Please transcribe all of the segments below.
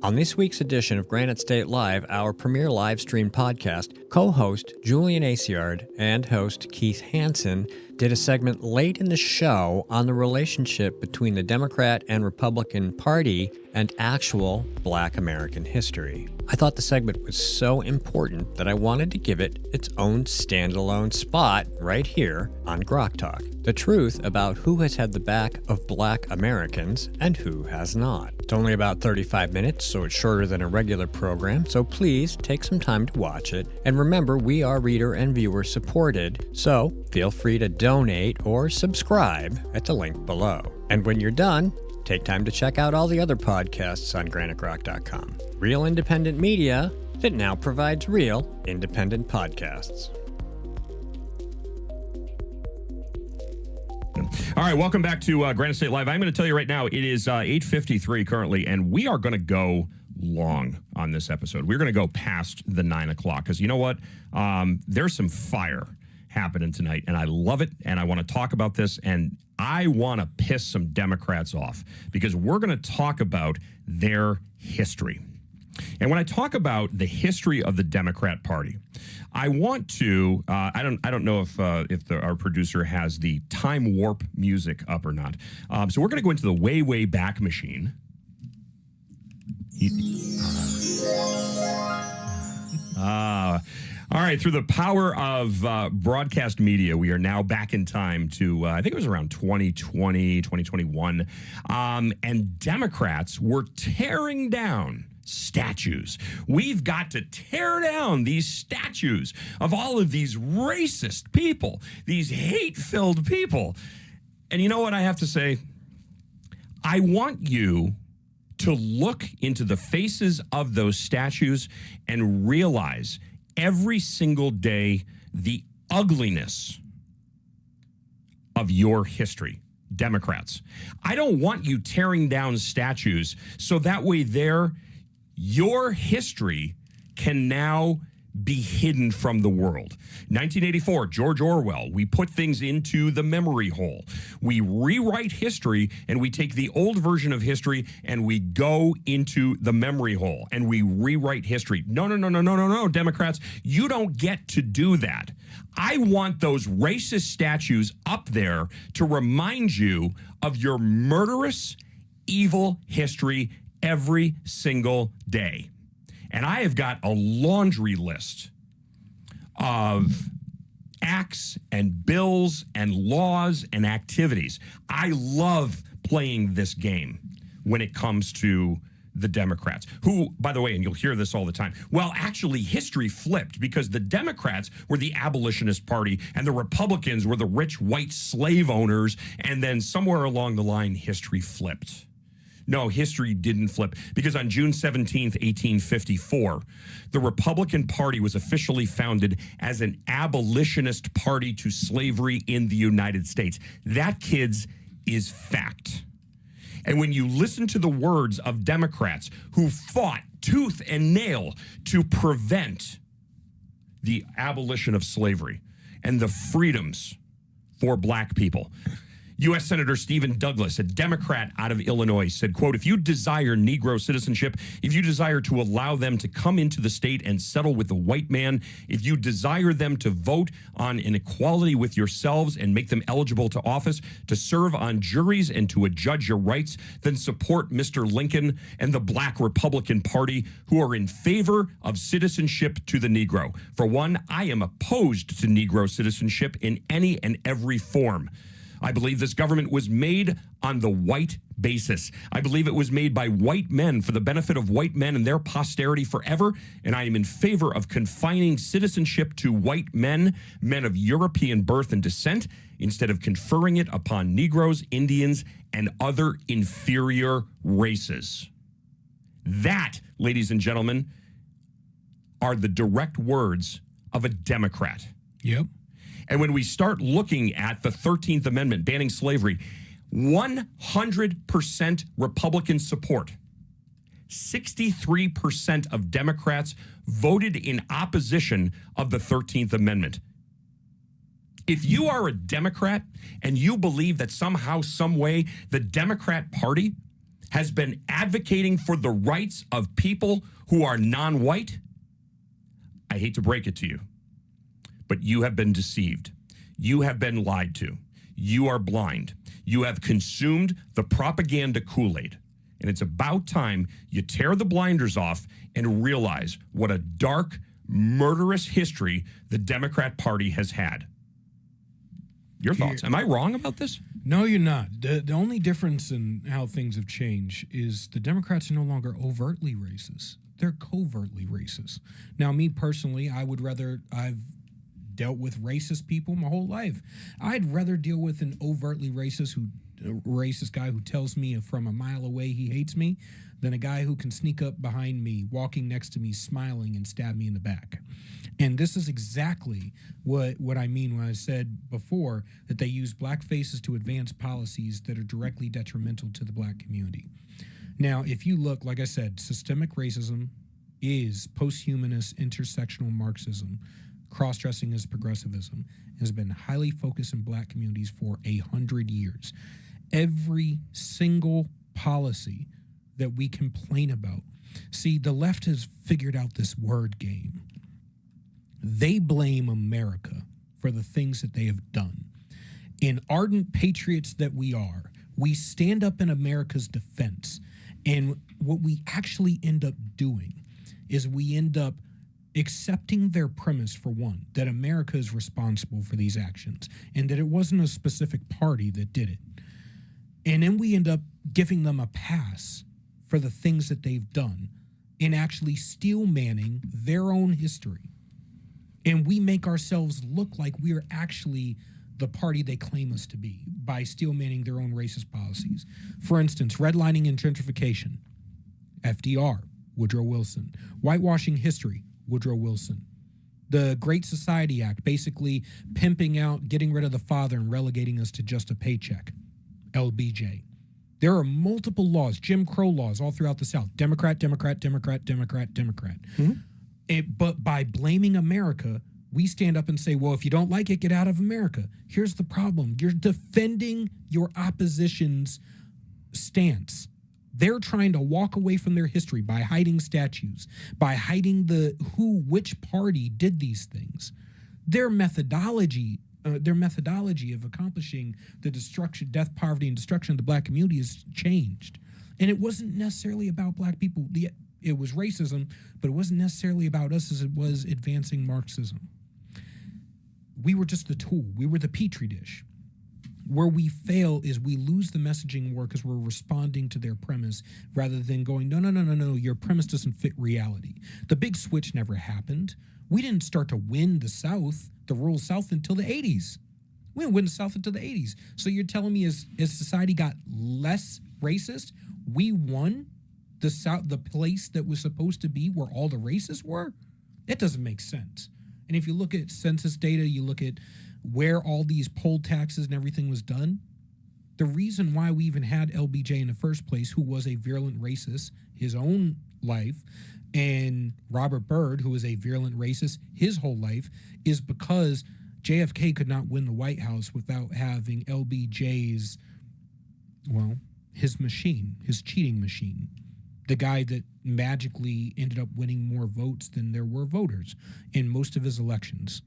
On this week's edition of Granite State Live, our premier live stream podcast, co-host Julian Acciard and host Keith Hanson did a segment late in the show on the relationship between the Democrat and Republican Party and actual Black American history. I thought the segment was so important that I wanted to give it its own standalone spot right here on Grok Talk. The truth about who has had the back of Black Americans and who has not. It's only about 35 minutes, so it's shorter than a regular program, so please take some time to watch it. And remember, we are reader and viewer supported, so feel free to donate or subscribe at the link below. And when you're done, take time to check out all the other podcasts on GraniteGrok.com. Real independent media that now provides real independent podcasts. All right, welcome back to Granite State Live. I'm going to tell you right now, it is 8:53 currently, and we are going to go long on this episode. We're going to go past the 9 o'clock because you know what? There's some fire happening tonight, and I love it, and I want to talk about this, and I want to piss some Democrats off because we're going to talk about their history. And when I talk about the history of the Democrat Party, I want to I don't know if our producer has the time warp music up or not. So we're going to go into the way back machine. All right, through the power of broadcast media, we are now back in time to, I think it was around 2020, 2021, and Democrats were tearing down statues. We've got to tear down these statues of all of these racist people, these hate-filled people. And you know what I have to say? I want you to look into the faces of those statues and realize every single day the ugliness of your history. Democrats, I don't want you tearing down statues so that way your history can now be hidden from the world. 1984, George Orwell, we put things into the memory hole. We rewrite history and we take the old version of history and we go into the memory hole and we rewrite history. No, Democrats, you don't get to do that. I want those racist statues up there to remind you of your murderous, evil history every single day. And I have got a laundry list of acts and bills and laws and activities. I love playing this game when it comes to the Democrats, who, by the way, and you'll hear this all the time, well, actually, history flipped because the Democrats were the abolitionist party and the Republicans were the rich white slave owners, and then somewhere along the line, history flipped. No, history didn't flip because on June 17th, 1854, the Republican Party was officially founded as an abolitionist party to slavery in the United States. That, kids, is fact. And when you listen to the words of Democrats who fought tooth and nail to prevent the abolition of slavery and the freedoms for black people, U.S. Senator Stephen Douglas, a Democrat out of Illinois, said, quote, if you desire Negro citizenship, if you desire to allow them to come into the state and settle with the white man, if you desire them to vote on an equality with yourselves and make them eligible to office, to serve on juries and to adjudge your rights, then support Mr. Lincoln and the Black Republican Party who are in favor of citizenship to the Negro. For one, I am opposed to Negro citizenship in any and every form. I believe this government was made on the white basis. I believe it was made by white men for the benefit of white men and their posterity forever, and I am in favor of confining citizenship to white men, men of European birth and descent, instead of conferring it upon Negroes, Indians, and other inferior races. That, ladies and gentlemen, are the direct words of a Democrat. Yep. And when we start looking at the 13th Amendment banning slavery, 100% Republican support. 63% of Democrats voted in opposition of the 13th Amendment. If you are a Democrat and you believe that somehow, some way, the Democrat Party has been advocating for the rights of people who are non-white, I hate to break it to you, but you have been deceived. You have been lied to. You are blind. You have consumed the propaganda Kool-Aid. And it's about time you tear the blinders off and realize what a dark, murderous history the Democrat Party has had. Your thoughts? Am I wrong about this? No, you're not. The only difference in how things have changed is the Democrats are no longer overtly racist. They're covertly racist. Now, me personally, I've dealt with racist people my whole life. I'd rather deal with an overtly racist guy who tells me from a mile away he hates me than a guy who can sneak up behind me, walking next to me, smiling, and stab me in the back. And this is exactly what I mean when I said before that they use black faces to advance policies that are directly detrimental to the black community. Now, if you look, like I said, systemic racism is post-humanist intersectional Marxism. Cross-dressing is progressivism. It has been highly focused in black communities for 100 years. Every single policy that we complain about. See, the left has figured out this word game. They blame America for the things that they have done. And ardent patriots that we are, we stand up in America's defense. And what we actually end up doing is we end up accepting their premise, for one, that America is responsible for these actions and that it wasn't a specific party that did it. And then we end up giving them a pass for the things that they've done and actually steel manning their own history. And we make ourselves look like we are actually the party they claim us to be by steel manning their own racist policies. For instance, redlining and gentrification, FDR, Woodrow Wilson. Whitewashing history, Woodrow Wilson. The Great Society Act, basically pimping out, getting rid of the father and relegating us to just a paycheck, LBJ. There are multiple laws, Jim Crow laws all throughout the South. Democrat, Democrat, Democrat, Democrat, Democrat. Mm-hmm. But by blaming America, we stand up and say, well, if you don't like it, get out of America. Here's the problem. You're defending your opposition's stance. They're trying to walk away from their history by hiding statues, by hiding which party did these things. Their methodology of accomplishing the destruction, death, poverty, and destruction of the black community has changed. And it wasn't necessarily about black people. It was racism, but it wasn't necessarily about us as it was advancing Marxism. We were just the tool. We were the petri dish. Where we fail is we lose the messaging war because we're responding to their premise rather than going, no, your premise doesn't fit reality. The big switch never happened. We didn't start to win the South, the rural South, until the 80s. We didn't win the South until the 80s. So you're telling me as society got less racist, we won the South, the place that was supposed to be where all the racists were? That doesn't make sense. And if you look at census data, you look at where all these poll taxes and everything was done, the reason why we even had LBJ in the first place, who was a virulent racist his own life, and Robert Byrd, who was a virulent racist his whole life, is because JFK could not win the White House without having LBJ's, his machine, his cheating machine. The guy that magically ended up winning more votes than there were voters in most of his elections.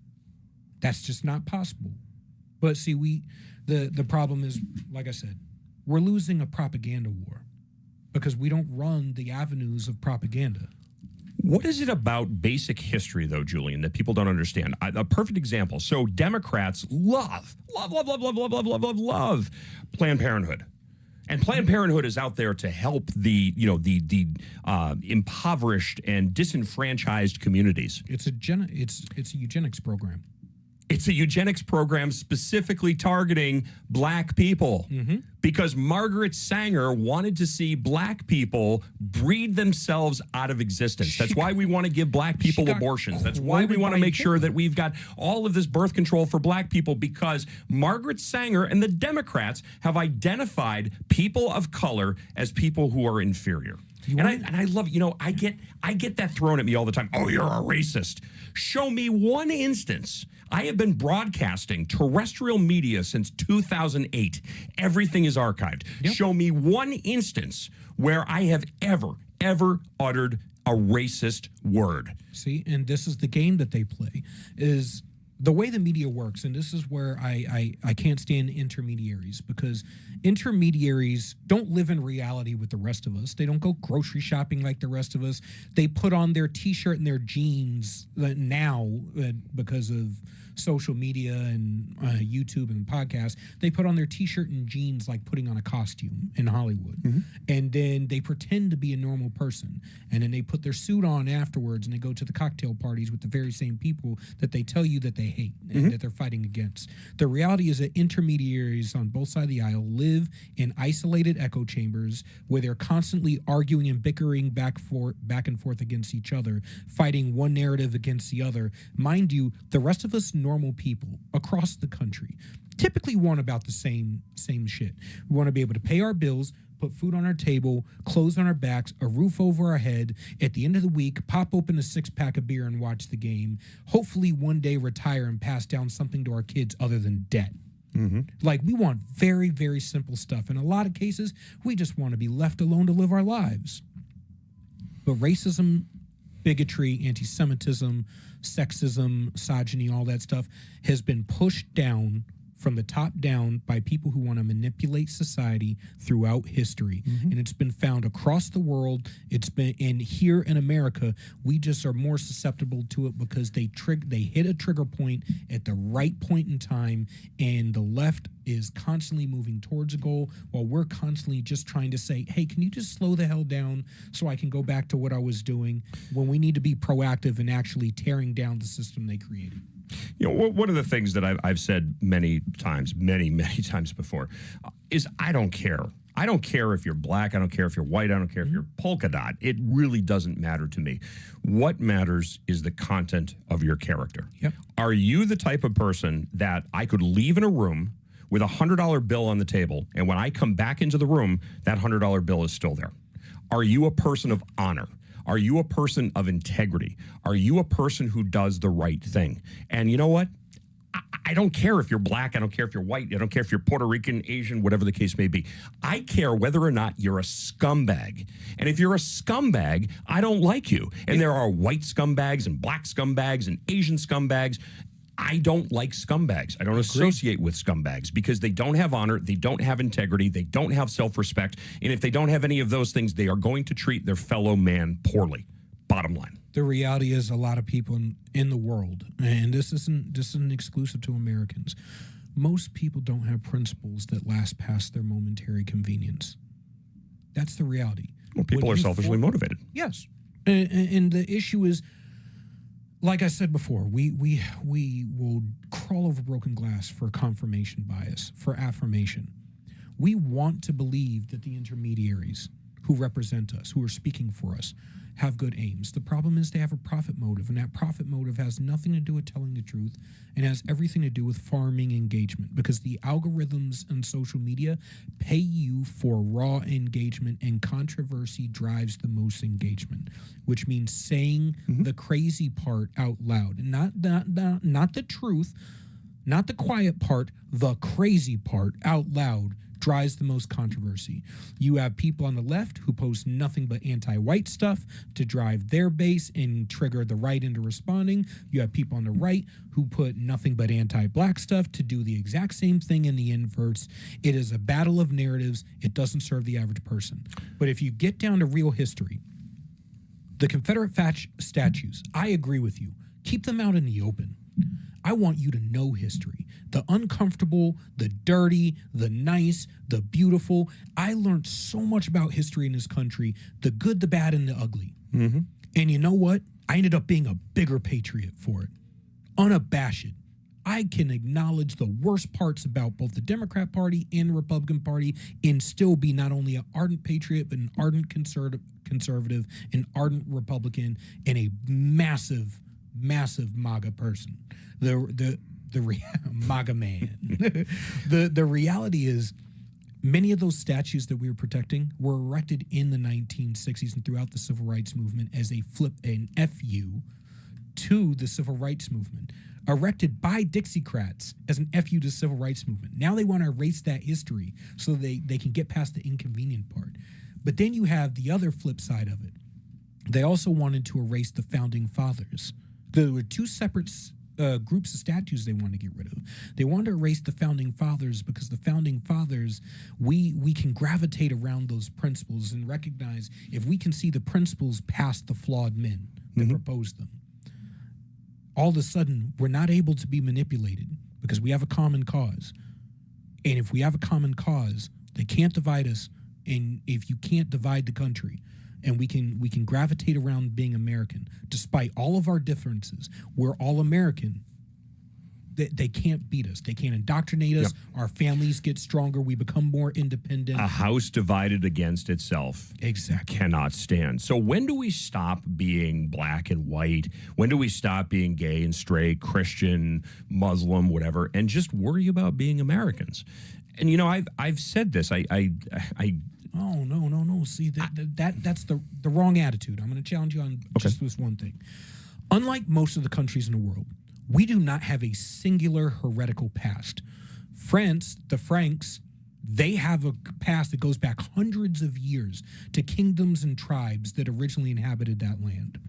That's just not possible. But see, the problem is, like I said, we're losing a propaganda war because we don't run the avenues of propaganda. What is it about basic history, though, Julian, that people don't understand? A perfect example. So Democrats love Planned Parenthood. And Planned Parenthood is out there to help the impoverished and disenfranchised communities. It's a eugenics program. It's a eugenics program specifically targeting black people because Margaret Sanger wanted to see black people breed themselves out of existence. That's why we want to give black people abortions. That's why we want to make sure that we've got all of this birth control for black people, because Margaret Sanger and the Democrats have identified people of color as people who are inferior. I love, I get that thrown at me all the time. Oh, you're a racist. Show me one instance. I have been broadcasting terrestrial media since 2008. Everything is archived. Yep. Show me one instance where I have ever uttered a racist word. See, and this is the game that they play, is the way the media works, and this is where I can't stand intermediaries, because intermediaries don't live in reality with the rest of us. They don't go grocery shopping like the rest of us. They put on their T-shirt and their jeans now because of social media and YouTube and podcasts. They put on their T-shirt and jeans like putting on a costume in Hollywood. Mm-hmm. And then they pretend to be a normal person. And then they put their suit on afterwards and they go to the cocktail parties with the very same people that they tell you that they hate and that they're fighting against. The reality is that intermediaries on both sides of the aisle live in isolated echo chambers where they're constantly arguing and bickering back and forth against each other, fighting one narrative against the other. Mind you, the rest of us normal people across the country typically want about the same shit. We want to be able to pay our bills, put food on our table, clothes on our backs, a roof over our head, at the end of the week, pop open a 6-pack of beer and watch the game, hopefully one day retire and pass down something to our kids other than debt. Mm-hmm. Like, we want very, very simple stuff. In a lot of cases, we just want to be left alone to live our lives. But racism, bigotry, anti-Semitism, sexism, misogyny, all that stuff has been pushed down from the top down by people who want to manipulate society throughout history. Mm-hmm. And it's been found across the world. It's been in here in America. We just are more susceptible to it because they hit a trigger point at the right point in time, and the left is constantly moving towards a goal while we're constantly just trying to say, hey, can you just slow the hell down so I can go back to what I was doing, when we need to be proactive in actually tearing down the system they created. One of the things that I've said many times before is I don't care. I don't care if you're black. I don't care if you're white. I don't care if you're polka dot. It really doesn't matter to me. What matters is the content of your character. Yep. Are you the type of person that I could leave in a room with $100 bill on the table, and when I come back into the room, that $100 bill is still there? Are you a person of honor? Are you a person of integrity? Are you a person who does the right thing? And you know what? I don't care if you're black. I don't care if you're white. I don't care if you're Puerto Rican, Asian, whatever the case may be. I care whether or not you're a scumbag. And if you're a scumbag, I don't like you. And there are white scumbags and black scumbags and Asian scumbags. I don't like scumbags. I don't associate with scumbags because they don't have honor, they don't have integrity, they don't have self-respect, and if they don't have any of those things, they are going to treat their fellow man poorly. Bottom line. The reality is a lot of people in the world, and this isn't exclusive to Americans, most people don't have principles that last past their momentary convenience. That's the reality. Well, people are selfishly motivated. Yes. And the issue is, like I said before, we will crawl over broken glass for confirmation bias, for affirmation. We want to believe that the intermediaries who represent us, who are speaking for us, have good aims. The problem is they have a profit motive, and that profit motive has nothing to do with telling the truth and has everything to do with farming engagement, because the algorithms on social media pay you for raw engagement, and controversy drives the most engagement, which means saying the crazy part out loud. Not the truth, not the quiet part, the crazy part out loud drives the most controversy. You have people on the left who post nothing but anti-white stuff to drive their base and trigger the right into responding. You have people on the right who put nothing but anti-black stuff to do the exact same thing in the inverse. It is a battle of narratives. It doesn't serve the average person. But if you get down to real history, the Confederate statues, I agree with you. Keep them out in the open. I want you to know history. The uncomfortable, the dirty, the nice, the beautiful. I learned so much about history in this country, the good, the bad, and the ugly. Mm-hmm. And you know what? I ended up being a bigger patriot for it. Unabashed. I can acknowledge the worst parts about both the Democrat Party and the Republican Party and still be not only an ardent patriot, but an ardent conservative, an ardent Republican, and a massive MAGA person. The MAGA man. The reality is, Many of those statues that we were protecting were erected in the 1960s and throughout the civil rights movement as an FU to the civil rights movement, erected by Dixiecrats as an FU to the civil rights movement. Now they want to erase that history so they can get past the inconvenient part. But then you have the other flip side of it. They also wanted to erase the founding fathers. There were two separate groups of statues they wanted to get rid of. They wanted to erase the founding fathers because the founding fathers, we can gravitate around those principles and recognize if we can see the principles past the flawed men that proposed them. All of a sudden, we're not able to be manipulated because we have a common cause. And if we have a common cause, they can't divide us. And if you can't divide the country, and we can gravitate around being American, despite all of our differences, we're all American. They can't beat us. They can't indoctrinate us. Our families get stronger. We become more independent. A house divided against itself cannot stand. So when do we stop being black and white? When do we stop being gay and straight, Christian, Muslim, whatever, and just worry about being Americans? And, you know, I've said this. Oh, no. See, that's the wrong attitude. I'm going to challenge you on just this one thing. Unlike most of the countries in the world, we do not have a singular heretical past. France, the Franks, they have a past that goes back hundreds of years to kingdoms and tribes that originally inhabited that land.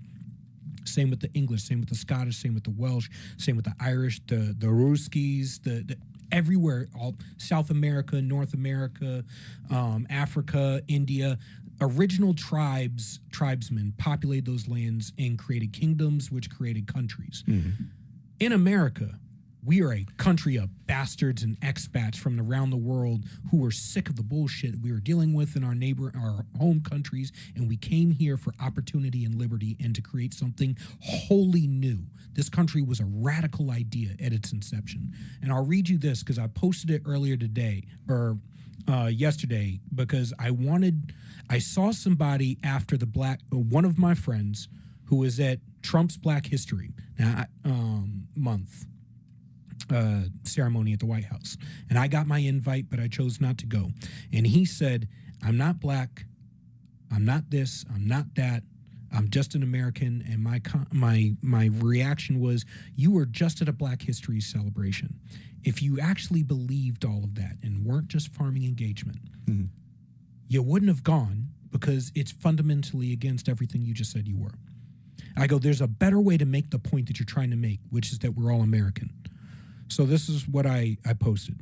Same with the English, same with the Scottish, same with the Welsh, same with the Irish, the Ruskies, the everywhere, all South America, North America, Africa, India. Original tribesmen populated those lands and created kingdoms, which created countries. In America, we are a country of bastards and expats from around the world who are sick of the bullshit we were dealing with in our home countries, and we came here for opportunity and liberty and to create something wholly new. This country was a radical idea at its inception. And I'll read you this because I posted it earlier today, or yesterday, because I saw somebody after one of my friends who was at Trump's Black History Month ceremony at the White House. And I got my invite, but I chose not to go. And he said, I'm not black, I'm not this, I'm not that, I'm just an American. And my reaction was, you were just at a Black History celebration. If you actually believed all of that and weren't just farming engagement, you wouldn't have gone, because it's fundamentally against everything you just said you were. I go, there's a better way to make the point that you're trying to make, which is that we're all American. So this is what I posted.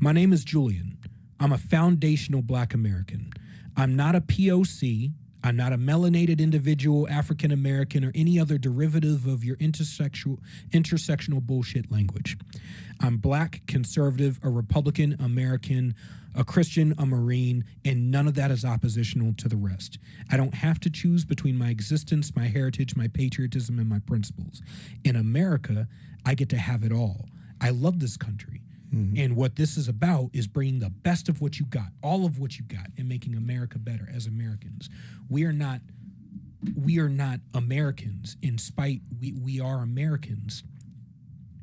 My name is Julian. I'm a foundational Black American. I'm not a POC. I'm not a melanated individual, African American, or any other derivative of your intersectional bullshit language. I'm Black, conservative, a Republican, American, a Christian, a Marine, and none of that is oppositional to the rest. I don't have to choose between my existence, my heritage, my patriotism, and my principles. In America, I get to have it all. I love this country. And what this is about is bringing the best of what you got, all of what you got, and making America better as Americans. We are not Americans in spite, we are Americans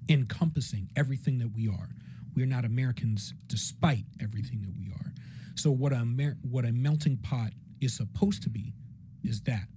encompassing everything that we are. We are not Americans despite everything that we are. So what a melting pot is supposed to be is that.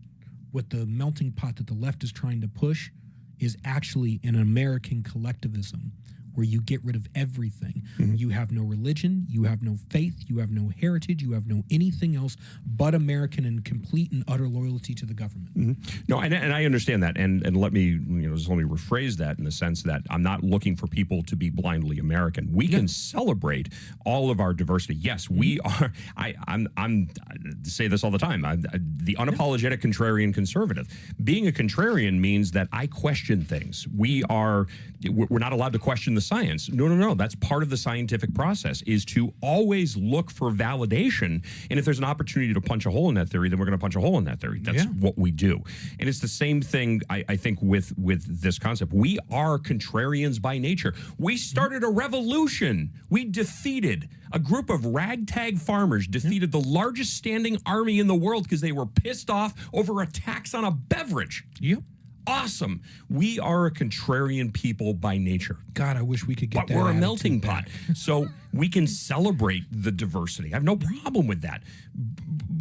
What the melting pot that the left is trying to push is actually an American collectivism, where you get rid of everything. You have no religion, you have no faith, you have no heritage, you have no anything else but American and complete and utter loyalty to the government. No, and I understand that, and let me rephrase that in the sense that I'm not looking for people to be blindly American. We can celebrate all of our diversity. Yes, we are. I'm say this all the time. I'm the unapologetic contrarian conservative. Being a contrarian means that I question things. We're not allowed to question the science. No. That's part of the scientific process, is to always look for validation. And if there's an opportunity to punch a hole in that theory, then we're going to punch a hole in that theory. That's what we do. And it's the same thing, I think, with this concept. We are contrarians by nature. We started a revolution. We defeated a group of ragtag farmers, defeated the largest standing army in the world because they were pissed off over a tax on a beverage. awesome. We are a contrarian people by nature. God, I wish we could get But that we're a attitude melting back. pot. So we can celebrate the diversity. I have no problem with that.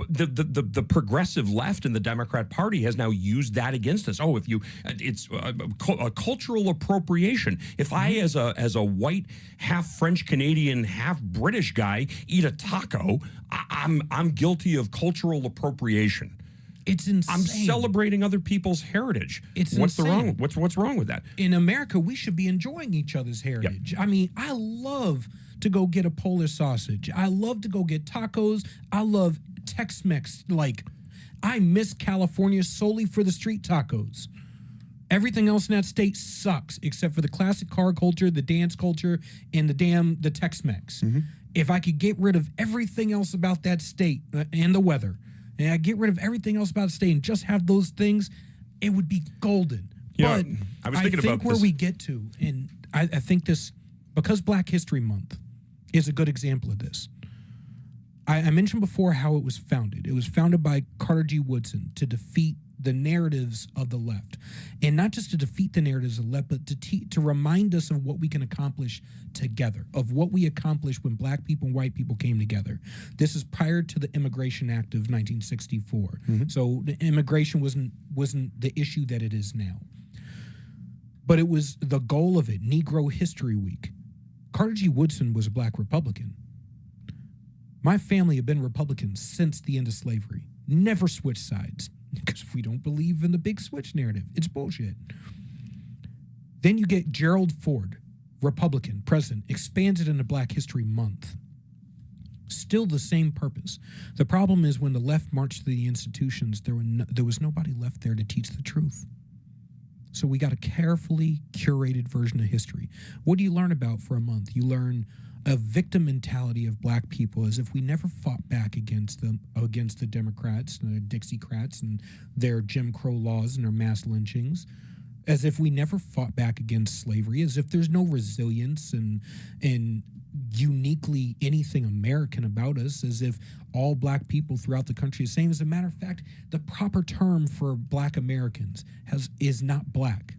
The progressive left in the Democrat Party has now used that against us. Oh, if you, it's a cultural appropriation. If I, as a white, half French Canadian, half British guy, eat a taco, I'm guilty of cultural appropriation. It's insane. I'm celebrating other people's heritage. What's insane. What's wrong with that? In America, we should be enjoying each other's heritage. Yep. I mean, I love to go get a Polish sausage. I love to go get tacos. I love Tex-Mex. Like, I miss California solely for the street tacos. Everything else in that state sucks except for the classic car culture, the dance culture, and the Tex-Mex. If I could get rid of everything else about that state and the weather, and I get rid of everything else about the state and just have those things, it would be golden. But I was thinking about where this. we get to, and I think this, because Black History Month is a good example of this. I mentioned before how it was founded. It was founded by Carter G. Woodson to defeat the narratives of the left. And not just to defeat the narratives of the left, but to remind us of what we can accomplish together, of what we accomplished when black people and white people came together. This is prior to the Immigration Act of 1964. So the immigration wasn't the issue that it is now. But it was the goal of it, Negro History Week. Carter G. Woodson was a black Republican. My family have been Republicans since the end of slavery. Never switched sides. Because we don't believe in the big switch narrative. It's bullshit. Then you get Gerald Ford, Republican, president, expands it into Black History Month. Still the same purpose. The problem is when the left marched to the institutions, there was nobody left there to teach the truth. So we got a carefully curated version of history. What do you learn about for a month? You learn a victim mentality of black people, as if we never fought back against the Democrats and the Dixiecrats and their Jim Crow laws and their mass lynchings, as if we never fought back against slavery, as if there's no resilience and uniquely anything American about us, as if all black people throughout the country are the same. As a matter of fact, the proper term for black Americans is not black.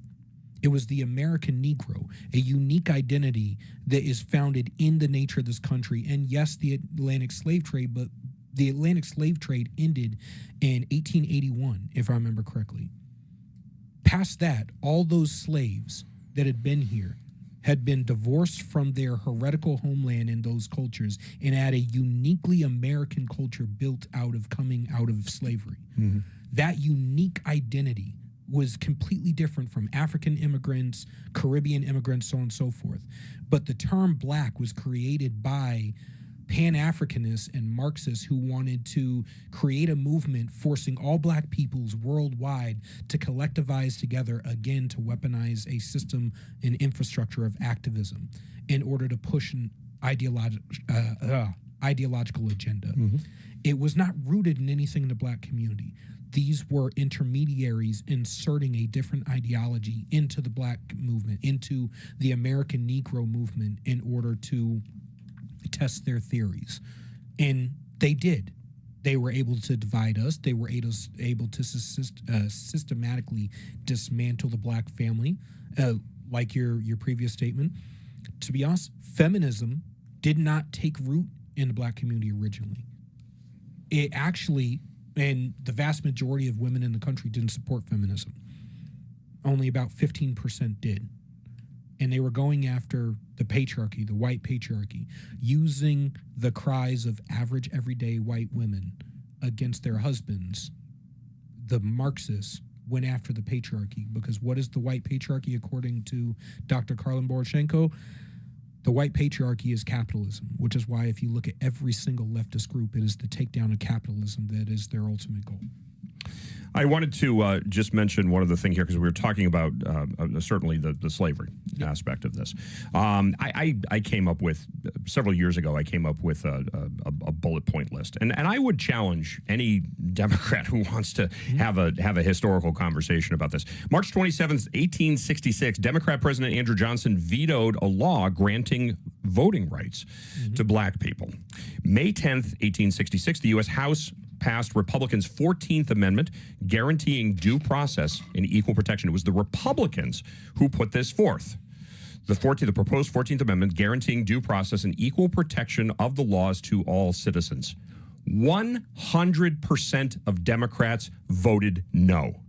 It was the American Negro, a unique identity that is founded in the nature of this country. And yes, the Atlantic slave trade, but the Atlantic slave trade ended in 1881, if I remember correctly. Past that, all those slaves that had been here had been divorced from their heretical homeland in those cultures and had a uniquely American culture built out of coming out of slavery. That unique identity was completely different from African immigrants, Caribbean immigrants, so on and so forth. But the term black was created by Pan-Africanists and Marxists who wanted to create a movement forcing all black peoples worldwide to collectivize together again to weaponize a system and infrastructure of activism in order to push an ideological agenda. It was not rooted in anything in the black community. These were intermediaries inserting a different ideology into the black movement, into the American Negro movement in order to test their theories. And they did. They were able to divide us. They were able to systematically dismantle the black family, like your previous statement. To be honest, feminism did not take root in the black community originally. It actually, and the vast majority of women in the country didn't support feminism. Only about 15% did. And they were going after the patriarchy, the white patriarchy, using the cries of average, everyday white women against their husbands. The Marxists went after the patriarchy because what is the white patriarchy according to Dr. Karlin Boroshenko? The white patriarchy is capitalism, which is why if you look at every single leftist group, it is the takedown of capitalism that is their ultimate goal. I wanted to just mention one other thing here because we were talking about certainly the slavery aspect of this. I came up with, several years ago, I came up with a bullet point list. And I would challenge any Democrat who wants to have a historical conversation about this. March 27th, 1866, Democrat President Andrew Johnson vetoed a law granting voting rights to black people. May 10th, 1866, the U.S. House passed Republicans' 14th Amendment, guaranteeing due process and equal protection. It was the Republicans who put this forth. The proposed 14th Amendment guaranteeing due process and equal protection of the laws to all citizens. 100% of Democrats voted no.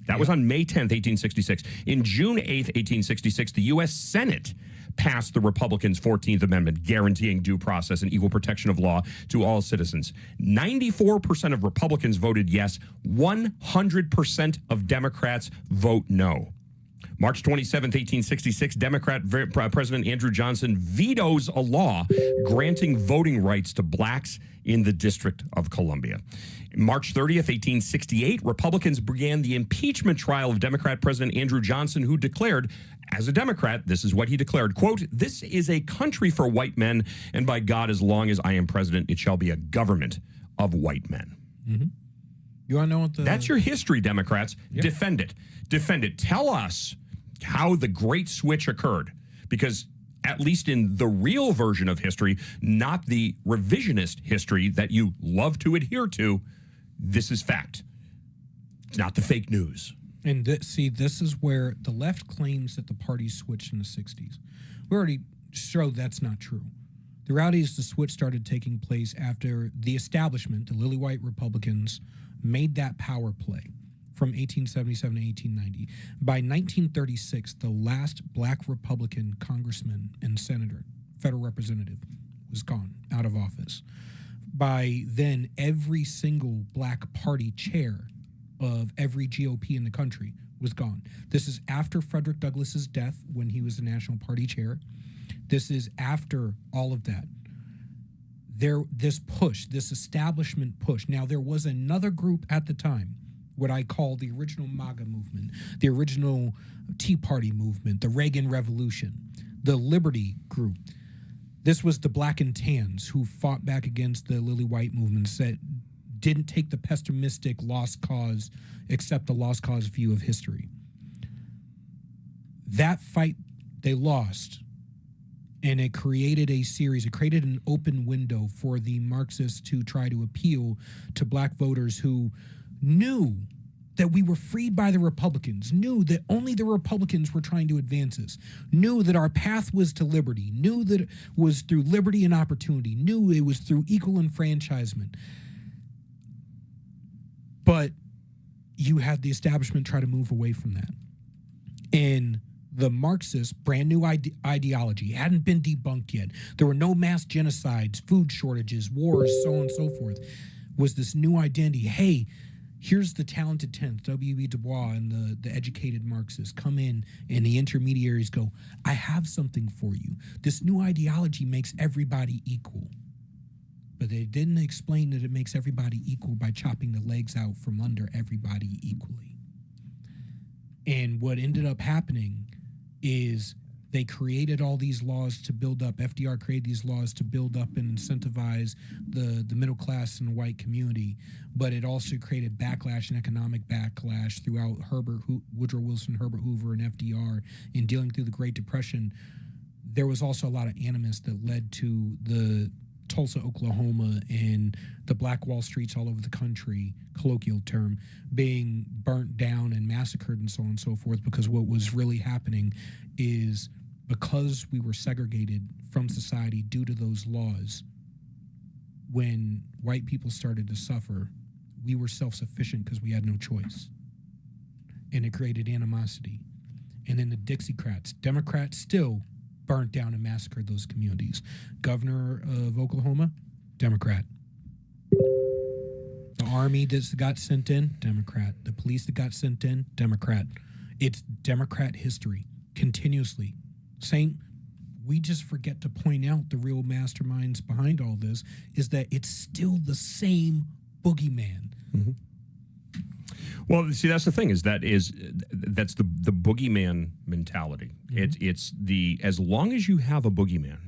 That was on May 10th, 1866. In June 8th, 1866, the U.S. Senate passed the Republicans' 14th Amendment, guaranteeing due process and equal protection of law to all citizens. 94% of Republicans voted yes. 100% of Democrats vote no. March 27th, 1866, Democrat President Andrew Johnson vetoes a law granting voting rights to blacks in the District of Columbia. March 30th, 1868, Republicans began the impeachment trial of Democrat President Andrew Johnson, who declared, as a Democrat, this is what he declared, quote, "This is a country for white men, and by God, as long as I am president, it shall be a government of white men." Mm-hmm. You want to know what That's your history, Democrats. Yep. Defend it. Defend it. Tell us how the great switch occurred, because at least in the real version of history, not the revisionist history that you love to adhere to, this is fact. It's not the fake news. And this is where the left claims that the party switched in the 60s. We already showed that's not true. The reality is the switch started taking place after the establishment, the lily white Republicans, made that power play from 1877 to 1890. By 1936, the last black Republican congressman and senator, federal representative, was gone, out of office. By then, every single black party chair of every GOP in the country was gone. This is after Frederick Douglass's death when he was the National Party chair. This is after all of that. This establishment push. Now, there was another group at the time, what I call the original MAGA movement, the original Tea Party movement, the Reagan Revolution, the Liberty group. This was the black and tans who fought back against the lily white movements that didn't take the pessimistic lost cause, accept the lost cause view of history. That fight they lost, and it created an open window for the Marxists to try to appeal to black voters who knew that we were freed by the Republicans, knew that only the Republicans were trying to advance us, knew that our path was to liberty, knew that it was through liberty and opportunity, knew it was through equal enfranchisement. But you had the establishment try to move away from that. And the Marxist brand new ideology hadn't been debunked yet. There were no mass genocides, food shortages, wars, so on and so forth. Was this new identity? Hey, here's the talented 10th, W.E. Du Bois and the educated Marxists come in, and the intermediaries go, I have something for you. This new ideology makes everybody equal. But they didn't explain that it makes everybody equal by chopping the legs out from under everybody equally. And what ended up happening is they created all these laws to build up, FDR created these laws to build up and incentivize the middle class and the white community, but it also created backlash and economic backlash throughout Woodrow Wilson, Herbert Hoover, and FDR in dealing through the Great Depression. There was also a lot of animus that led to the Tulsa, Oklahoma, and the Black Wall Streets all over the country, colloquial term, being burnt down and massacred and so on and so forth, because what was really happening is because we were segregated from society due to those laws, when white people started to suffer, we were self-sufficient because we had no choice. And it created animosity. And then the Dixiecrats, Democrats still burnt down and massacred those communities. Governor of Oklahoma, Democrat. The army that got sent in, Democrat. The police that got sent in, Democrat. It's Democrat history, continuously. We just forget to point out the real masterminds behind all this is that it's still the same boogeyman. Mm-hmm. Well, see, that's the thing that's the boogeyman mentality. Mm-hmm. It's as long as you have a boogeyman,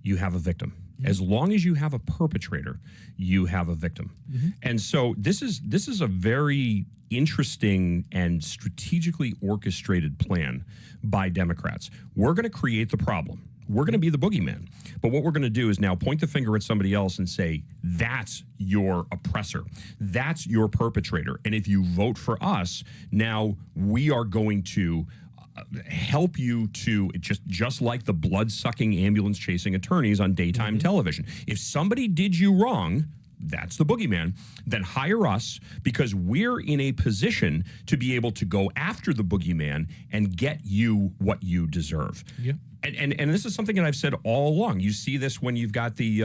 you have a victim. Mm-hmm. As long as you have a perpetrator, you have a victim. Mm-hmm. And so this is a very interesting and strategically orchestrated plan by Democrats. We're going to create the problem. we're going to be the boogeyman. But what we're going to do is now point the finger at somebody else and say, that's your oppressor. That's your perpetrator. And if you vote for us, now we are going to help you to, just like the blood-sucking ambulance-chasing attorneys on daytime television. If somebody did you wrong, that's the boogeyman, then hire us, because we're in a position to be able to go after the boogeyman and get you what you deserve. Yeah. And this is something that I've said all along. You see this when you've got the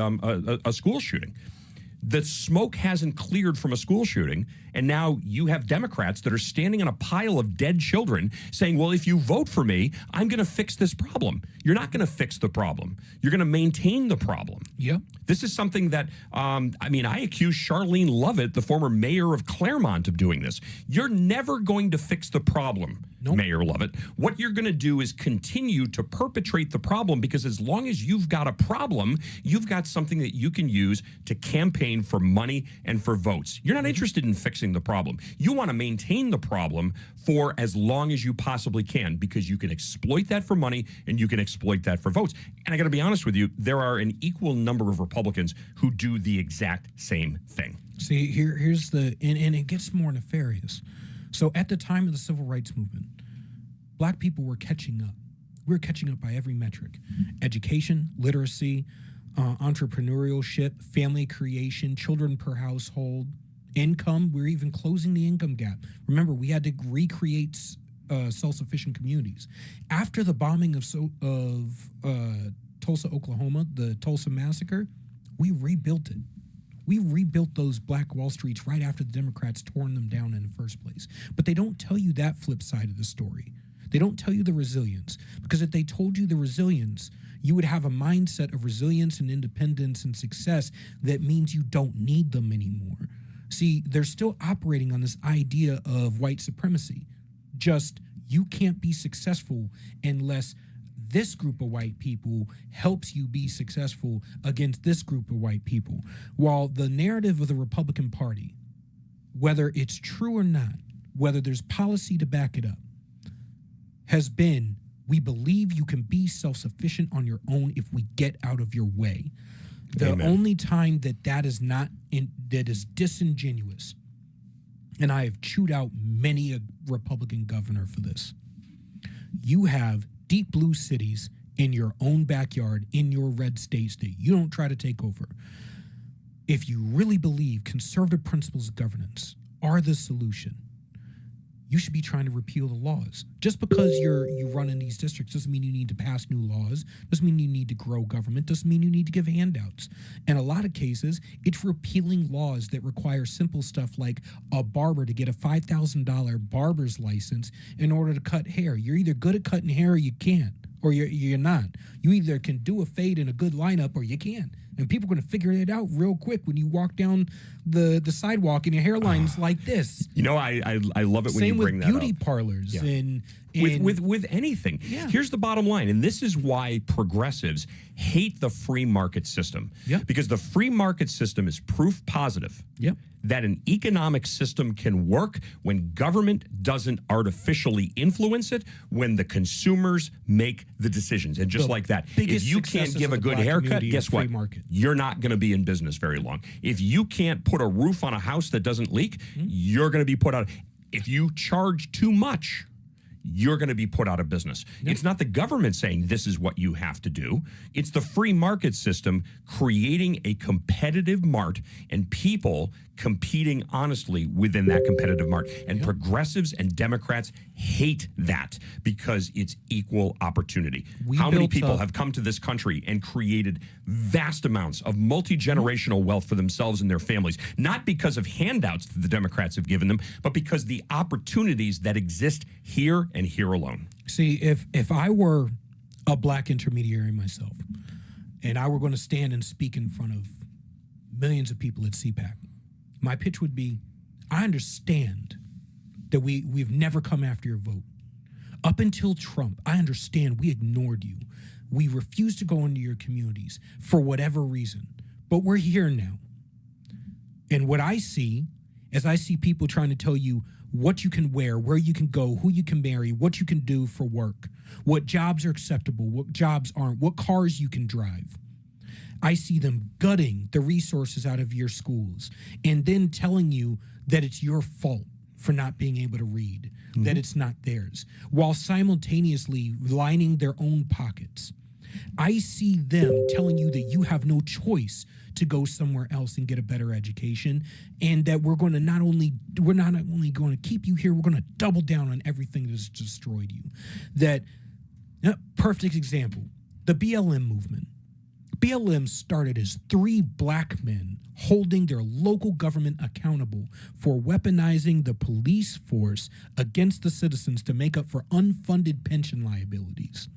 a school shooting. The smoke hasn't cleared from a school shooting, and now you have Democrats that are standing on a pile of dead children saying, well, if you vote for me, I'm going to fix this problem. You're not going to fix the problem. You're going to maintain the problem. Yep. This is something that, I accuse Charlene Lovett, the former mayor of Claremont, of doing this. You're never going to fix the problem, Mayor Lovett. What you're going to do is continue to perpetrate the problem, because as long as you've got a problem, you've got something that you can use to campaign for money and for votes. You're not interested in fixing the problem. You want to maintain the problem for as long as you possibly can, because you can exploit that for money and you can exploit that for votes. And I got to be honest with you, there are an equal number of Republicans who do the exact same thing. See, here's the, and it gets more nefarious. So at the time of the civil rights movement, black people were catching up. We were catching up by every metric: education, literacy, entrepreneurship, family creation, children per household, income. We're even closing the income gap. Remember, we had to recreate self-sufficient communities. After the bombing of Tulsa, Oklahoma, the Tulsa massacre, we rebuilt it. We rebuilt those black Wall Streets right after the Democrats torn them down in the first place. But they don't tell you that flip side of the story. They don't tell you the resilience, because if they told you the resilience, you would have a mindset of resilience and independence and success that means you don't need them anymore. See, they're still operating on this idea of white supremacy. Just, you can't be successful unless this group of white people helps you be successful against this group of white people. While the narrative of the Republican Party, whether it's true or not, whether there's policy to back it up, has been, we believe you can be self-sufficient on your own if we get out of your way. The Amen. only time that is not that is disingenuous, and I have chewed out many a Republican governor for this, you have deep blue cities in your own backyard, in your red states that you don't try to take over. If you really believe conservative principles of governance are the solution, you should be trying to repeal the laws. Just because you run in these districts doesn't mean you need to pass new laws, doesn't mean you need to grow government, doesn't mean you need to give handouts. In a lot of cases, it's repealing laws that require simple stuff like a barber to get a $5,000 barber's license in order to cut hair. You're either good at cutting hair or you can't, or you're not. You either can do a fade in a good lineup or you can't. And people are going to figure it out real quick when you walk down the sidewalk and your hairline's like this. You know, I love it when you bring that up. Same with beauty parlors and with anything. Yeah. Here's the bottom line, and this is why progressives hate the free market system. Yeah. Because the free market system is proof positive Yep. that an economic system can work when government doesn't artificially influence it, when the consumers make the decisions. And just The like that, if biggest you can't successes give of a the good black haircut, community guess is free what? market. You're not going to be in business very long. If you can't put a roof on a house that doesn't leak, you're going to be put out. If you charge too much, you're going to be put out of business. It's not the government saying this is what you have to do. It's the free market system creating a competitive mart and people competing honestly within that competitive mart. And progressives and Democrats hate that because it's equal opportunity. How many people have come to this country and created vast amounts of multi-generational wealth for themselves and their families, not because of handouts that the Democrats have given them, but because the opportunities that exist here and here alone. See, if I were a black intermediary myself, and I were going to stand and speak in front of millions of people at CPAC, my pitch would be, I understand that we've never come after your vote. Up until Trump, I understand we ignored you. We refused to go into your communities for whatever reason. But we're here now. And what I see as I see people trying to tell you what you can wear, where you can go, who you can marry, what you can do for work, what jobs are acceptable, what jobs aren't, what cars you can drive. I see them gutting the resources out of your schools and then telling you that it's your fault for not being able to read, that it's not theirs, while simultaneously lining their own pockets. I see them telling you that you have no choice to go somewhere else and get a better education, and that we're not only going to keep you here, we're going to double down on everything that's destroyed you. Perfect example, the BLM movement. BLM started as 3 black men holding their local government accountable for weaponizing the police force against the citizens to make up for unfunded pension liabilities.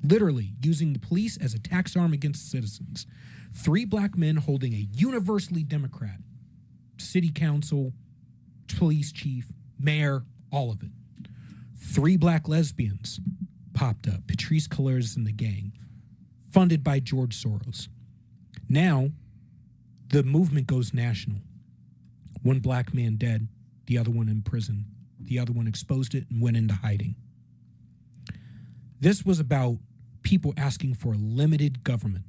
Literally using the police as a tax arm against citizens. 3 black men holding a universally Democrat city council, police chief, mayor, all of it. 3 black lesbians popped up, Patrisse Cullors and the gang, funded by George Soros. Now, the movement goes national. 1 black man dead, the other one in prison. The other one exposed it and went into hiding. This was about people asking for limited government.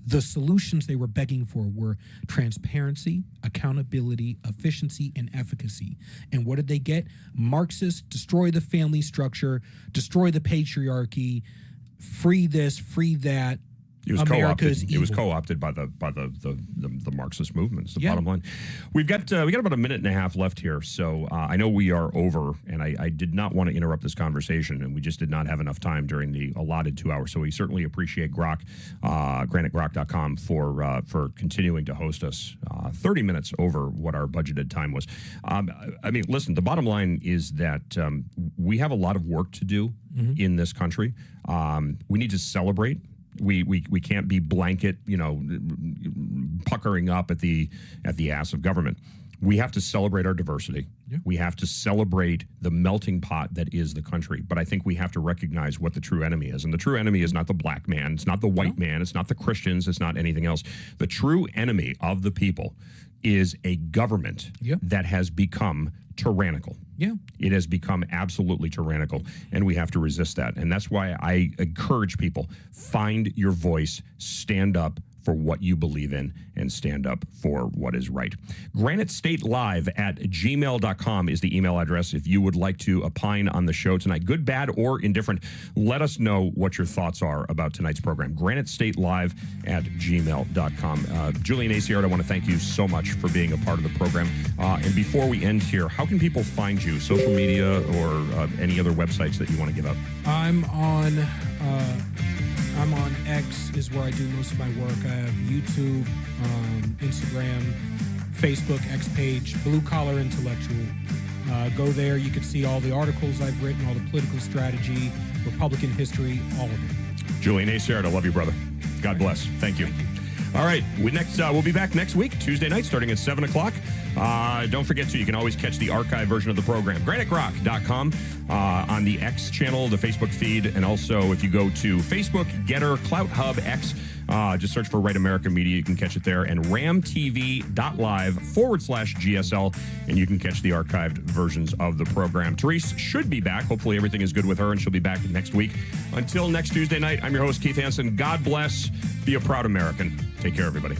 The solutions they were begging for were transparency, accountability, efficiency, and efficacy. And what did they get? Marxists, destroy the family structure, destroy the patriarchy, free this, free that. It was co-opted by the Marxist movement. It's the bottom line. We got about a minute and a half left here, so I know we are over, and I did not want to interrupt this conversation, and we just did not have enough time during the allotted 2 hours. So we certainly appreciate Grok, GraniteGrok.com for continuing to host us 30 minutes over what our budgeted time was. Listen, the bottom line is that we have a lot of work to do in this country. We need to celebrate. We can't be blanket, puckering up at the ass of government. We have to celebrate our diversity. Yeah. We have to celebrate the melting pot that is the country. But I think we have to recognize what the true enemy is. And the true enemy is not the black man. It's not the white man. It's not the Christians. It's not anything else. The true enemy of the people is a government that has become tyrannical. Yeah. It has become absolutely tyrannical, and we have to resist that. And that's why I encourage people, find your voice, stand up for what you believe in, and stand up for what is right. Granite State Live at gmail.com is the email address if you would like to opine on the show tonight. Good, bad, or indifferent. Let us know what your thoughts are about tonight's program. Granite State Live at gmail.com. Julian Acciard, I want to thank you so much for being a part of the program. And before we end here, how can people find you? Social media or any other websites that you want to give up? I'm on X is where I do most of my work. I have YouTube, Instagram, Facebook, X page, Blue Collar Intellectual. Go there. You can see all the articles I've written, all the political strategy, Republican history, all of it. Julian Acciard, I love you, brother. God bless. Thank you. All right, we'll be back next week, Tuesday night, starting at 7 o'clock. Don't forget you can always catch the archive version of the program, GraniteGrok.com, on the X channel, the Facebook feed, and also if you go to Facebook, Getter, Clout Hub, X, just search for Right America Media. You can catch it there, and ramtv.live/GSL, and you can catch the archived versions of the program. Therese should be back. Hopefully everything is good with her, and she'll be back next week. Until next Tuesday night, I'm your host, Keith Hanson. God bless. Be a proud American. Take care, everybody.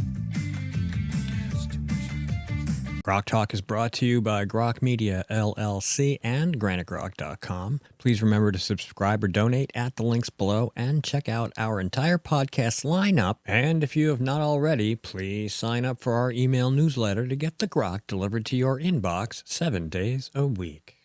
Grok Talk is brought to you by Grok Media, LLC, and GraniteGrok.com. Please remember to subscribe or donate at the links below and check out our entire podcast lineup. And if you have not already, please sign up for our email newsletter to get the Grok delivered to your inbox 7 days a week.